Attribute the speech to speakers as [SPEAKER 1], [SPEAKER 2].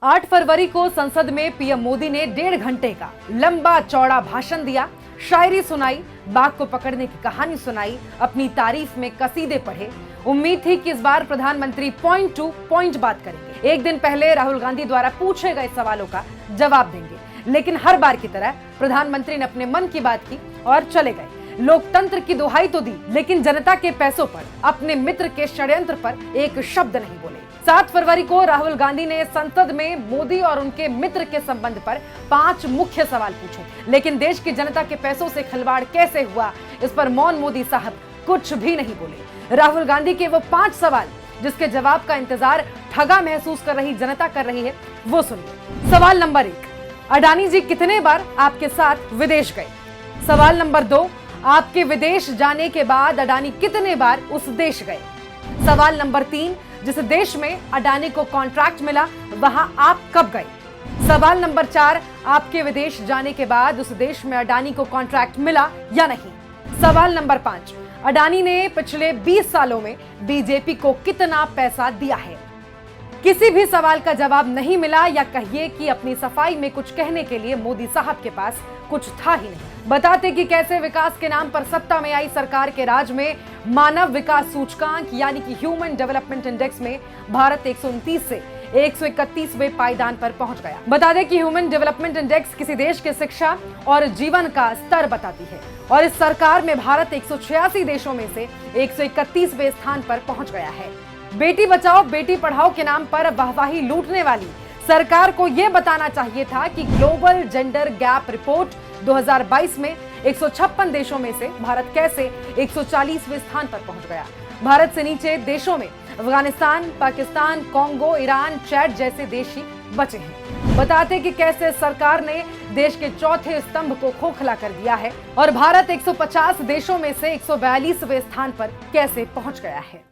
[SPEAKER 1] 8 फरवरी को संसद में पीएम मोदी ने 1.5 घंटे का लंबा चौड़ा भाषण दिया, शायरी सुनाई, बाघ को पकड़ने की कहानी सुनाई, अपनी तारीफ में कसीदे पढ़े। उम्मीद थी कि इस बार प्रधानमंत्री पॉइंट टू पॉइंट बात करेंगे। एक दिन पहले राहुल गांधी द्वारा पूछे गए सवालों का जवाब देंगे, लेकिन हर बार की तरह प्रधानमंत्री ने अपने मन की बात की और चले गए। लोकतंत्र की दुहाई तो दी, लेकिन जनता के पैसों पर, अपने मित्र के षड्यंत्र पर एक शब्द नहीं बोले। 7 फरवरी को राहुल गांधी ने संसद में मोदी और उनके मित्र के संबंध पर 5 मुख्य सवाल पूछे, लेकिन देश की जनता के पैसों से खिलवाड़ कैसे हुआ, इस पर मौन मोदी साहब कुछ भी नहीं बोले। राहुल गांधी के वो 5 सवाल जिसके जवाब का इंतजार ठगा महसूस कर रही जनता कर रही है, वो सुनिए। सवाल नंबर 1, अडानी जी कितने बार आपके साथ विदेश गए? सवाल नंबर 2, आपके विदेश जाने के बाद अडानी कितने बार उस देश गए? सवाल नंबर 3, जिस देश में अडानी को कॉन्ट्रैक्ट मिला वहां आप कब गए? सवाल नंबर 4, आपके विदेश जाने के बाद उस देश में अडानी को कॉन्ट्रैक्ट मिला या नहीं? सवाल नंबर 5, अडानी ने पिछले 20 सालों में बीजेपी को कितना पैसा दिया है? किसी भी सवाल का जवाब नहीं मिला, या कहिए कि अपनी सफाई में कुछ कहने के लिए मोदी साहब के पास कुछ था ही नहीं। बताते कि कैसे विकास के नाम पर सत्ता में आई सरकार के राज में मानव विकास सूचकांक यानी कि ह्यूमन डेवलपमेंट इंडेक्स में भारत 129 से 131वें पायदान पर पहुंच गया। बता दें कि ह्यूमन डेवलपमेंट इंडेक्स किसी देश के शिक्षा और जीवन का स्तर बताती है, और इस सरकार में भारत 186 देशों में से 131वें स्थान पर पहुंच गया है। बेटी बचाओ बेटी पढ़ाओ के नाम पर वाहवाही लूटने वाली सरकार को यह बताना चाहिए था कि ग्लोबल जेंडर गैप रिपोर्ट 2022 में 156 देशों में से भारत कैसे 140वें स्थान पर पहुंच गया। भारत से नीचे देशों में Afghanistan, Pakistan, Congo, Iran, Chad जैसे देश ही बचे हैं। बताते कि कैसे सरकार ने देश के चौथे स्तंभ को खोखला कर दिया है और भारत 150 देशों में से 142वें स्थान पर कैसे पहुंच गया है।